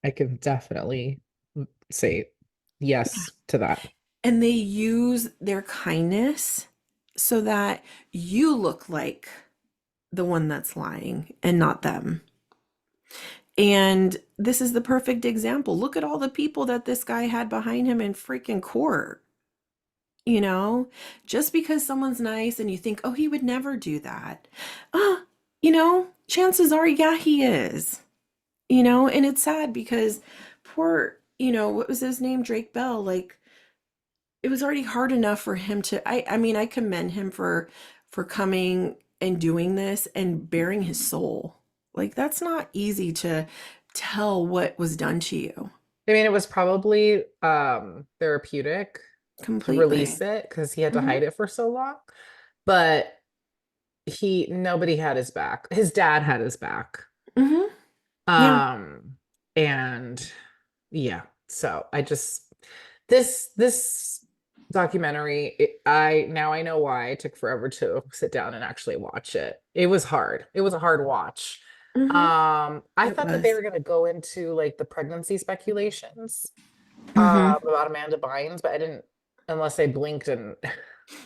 I can definitely say yes to that. And they use their kindness so that you look like the one that's lying and not them. And this is the perfect example. Look at all the people that this guy had behind him in freaking court. You know, just because someone's nice and you think, oh, he would never do that. Ah, chances are, yeah, he is. And it's sad because poor, what was his name? Drake Bell. Like, it was already hard enough for him I mean, I commend him for coming and doing this and bearing his soul. Like, that's not easy to tell what was done to you. I mean, it was probably therapeutic to release Completely. it because he had to Hmm. hide it for so long. But nobody had his back. His dad had his back. Hmm. Yeah. Um, and yeah. So I just this documentary, I know why it took forever to sit down and actually watch it. It was hard. It was a hard watch. Hmm. I It thought that they was. were gonna go into like the pregnancy speculations Hmm. about Amanda Bynes, but I didn't, unless I blinked and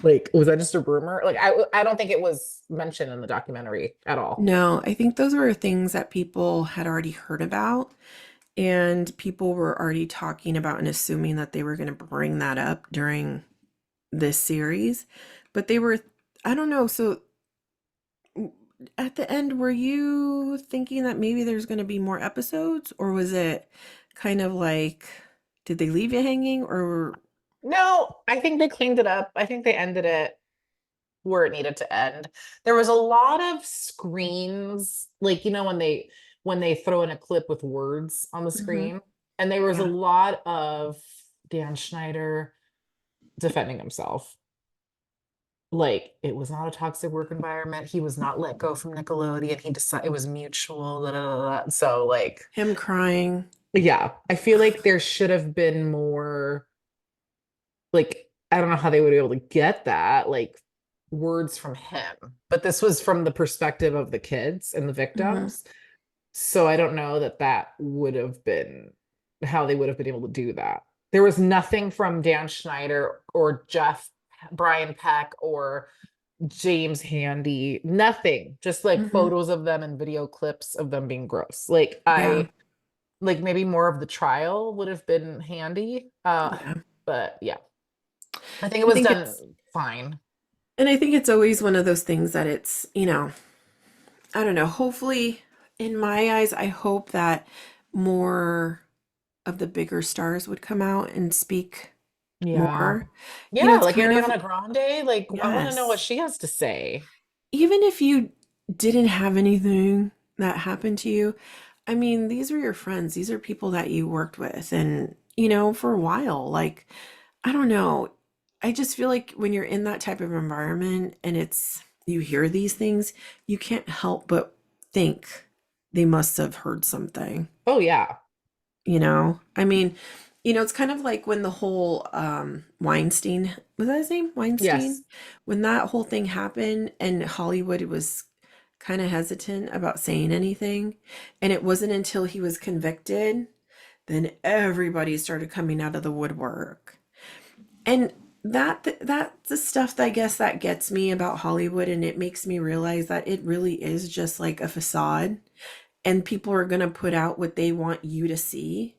like, was that just a rumor? Like I don't think it was mentioned in the documentary at all. No, I think those were things that people had already heard about, and people were already talking about and assuming that they were going to bring that up during this series. But they were, I don't know. So at the end, were you thinking that maybe there's going to be more episodes, or was it kind of like, did they leave you hanging, or? No, I think they cleaned it up. I think they ended it where it needed to end. There was a lot of screens, like when they throw in a clip with words on the Hmm. screen, and there was a Yeah. lot of Dan Schneider defending himself. Like it was not a toxic work environment. He was not let go from Nickelodeon. He decided it was mutual. Da, da, da, da. So like, Him crying. yeah, I feel like there should have been more. Like I don't know how they would be able to get that like words from him, but this was from the perspective of the kids and the Hmm. victims. So I don't know that that would have been how they would have been able to do that. There was nothing from Dan Schneider or Jeff Brian Peck or James Handy, nothing, just like Hmm. photos of them and video clips of them being gross. Like Yeah. I like maybe more of the trial would have been handy. Yeah. But yeah, I think it I was think done it's, fine. and I think it's always one of those things that it's, I don't know. Hopefully, in my eyes, I hope that more of the bigger stars would come out and speak Yeah. more. Yeah, It's like kind of, Ariana Grande, like I want to know what yes. she has to say. Even if you didn't have anything that happened to you, I mean, these were your friends. These are people that you worked with and, for a while. Like, I don't know. I just feel like when you're in that type of environment and you hear these things, you can't help but think they must have heard something, Oh yeah. I mean, it's kind of like when the whole Weinstein, was that his name? Yes. Weinstein? When that whole thing happened and Hollywood was kind of hesitant about saying anything, and it wasn't until he was convicted, then everybody started coming out of the woodwork. And that's the stuff that I guess that gets me about Hollywood, and it makes me realize that it really is just like a facade, and people are going to put out what they want you to see.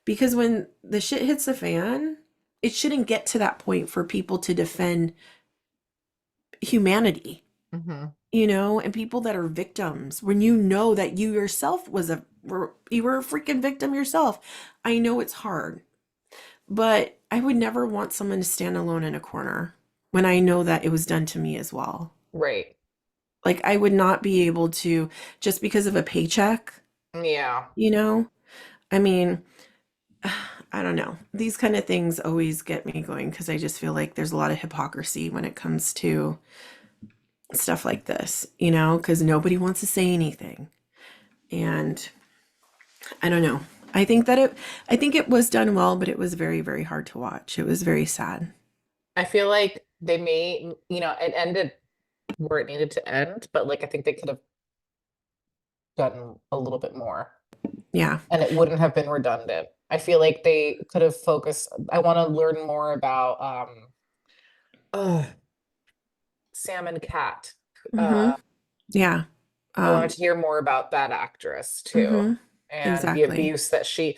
Because when the shit hits the fan, it shouldn't get to that point for people to defend humanity, Hmm. and people that are victims when you know that you yourself you were a freaking victim yourself. I know it's hard, but I would never want someone to stand alone in a corner when I know that it was done to me as well. Right. Like I would not be able to, just because of a paycheck, Yeah. you know? I mean, I don't know. These kind of things always get me going because I just feel like there's a lot of hypocrisy when it comes to stuff like this, because nobody wants to say anything. And I don't know. I think it was done well, but it was very, very hard to watch. It was very sad. I feel like they made, it ended where it needed to end, but like I think they could have done a little bit more Yeah. and it wouldn't have been redundant. I feel like they could have focused. I want to learn more about uh Sam and Cat. Mm-hmm. Uh Yeah. I wanted Um, to hear more about that actress too, mm-hmm. and the Exactly. abuse that she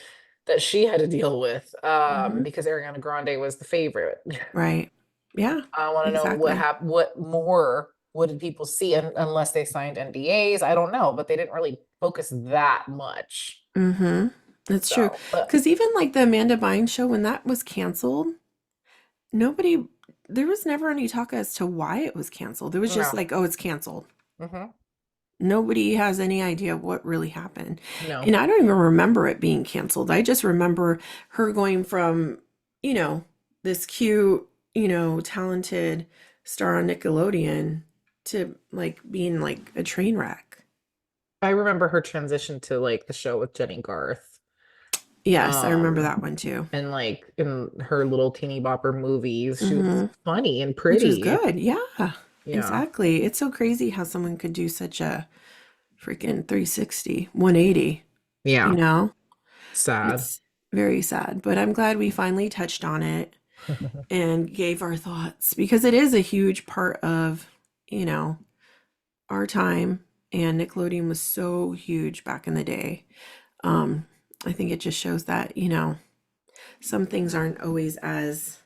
had to deal with, Mm-hmm. because Ariana Grande was the favorite. Right. Yeah. I want to know what Exactly. happened, what did people see, unless they signed NDAs, I don't know, but they didn't really focus that much. Mm-hmm. That's true. So, but Because even like the Amanda Bynes show, when that was canceled, nobody, there was never any talk as to why it was canceled. It was just no. like, oh, it's canceled. Hmm. Nobody has any idea what really happened. No. And I don't even remember it being canceled. I just remember her going from, you know, this cute, talented star on Nickelodeon to like being like a train wreck. I remember her transition to like the show with Jenny Garth. Yes, I remember Um, that one too. and like in her little teeny bopper movies, she was Hmm. funny and Which was pretty. good. Yeah, Yeah. exactly. It's so crazy how someone could do such a freaking 360, 180, you Yeah. know? Sad. It's very sad, but I'm glad we finally touched on it and gave our thoughts because it is a huge part of, you know, our time. And Nickelodeon was so huge back in the day. Um, I think it just shows that, some things aren't always as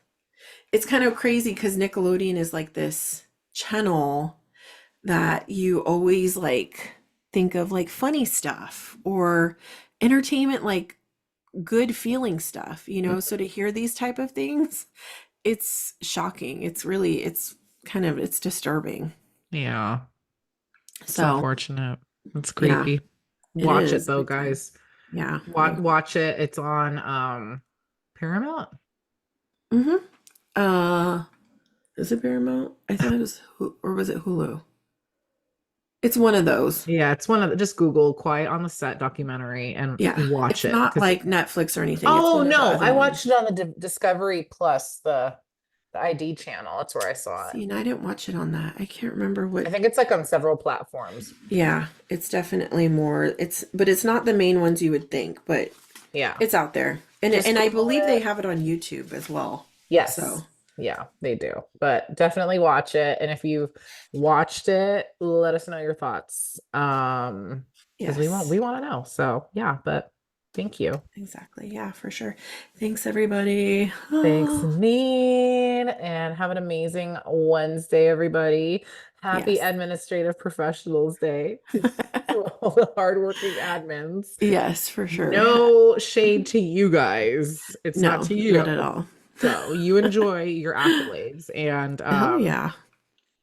it's kind of crazy because Nickelodeon is like this channel that you always like think of like funny stuff or entertainment, like good feeling stuff, so to hear these type of things, it's shocking. It's kind of it's disturbing. Yeah. It's So unfortunate. It's yeah, creepy. it Watch it is though, big time. guys. Yeah. Watch it. It's on Paramount. Mm-hmm. uh is it Paramount? I thought it was or was it Hulu? It's one of those. Yeah, it's one of the, just Google Quiet on the Set documentary and Yeah, watch it's it not because like Netflix or anything. It's oh one of the no, other I watched ones. it on the Discovery Plus, the ID channel. That's where I saw it. See, and I didn't watch it on that. I can't remember I what. think it's like on several platforms. Yeah, it's definitely more. But it's not the main ones you would think, but Yeah. it's out there. And Just and I Google believe they it. have it on YouTube as well. Yes. So, Yeah, they do. But definitely watch it. And if you've watched it, let us know your thoughts. Because yes. we want to know. So yeah, but thank you. Exactly. Yeah, for sure. Thanks everybody. Thanks, Oh, Neen, and have an amazing Wednesday, everybody. Happy yes. Administrative Professionals Day to all the hardworking admins. Yes, for sure. No shade to you guys. It's not No, to not at you. all. So you enjoy your accolades. And Oh yeah.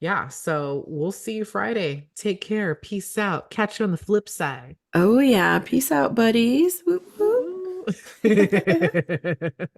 yeah, so we'll see you Friday. Take care. Peace out. Catch you on the flip side. Oh yeah. Peace out, buddies. Whoop, whoop. Woo.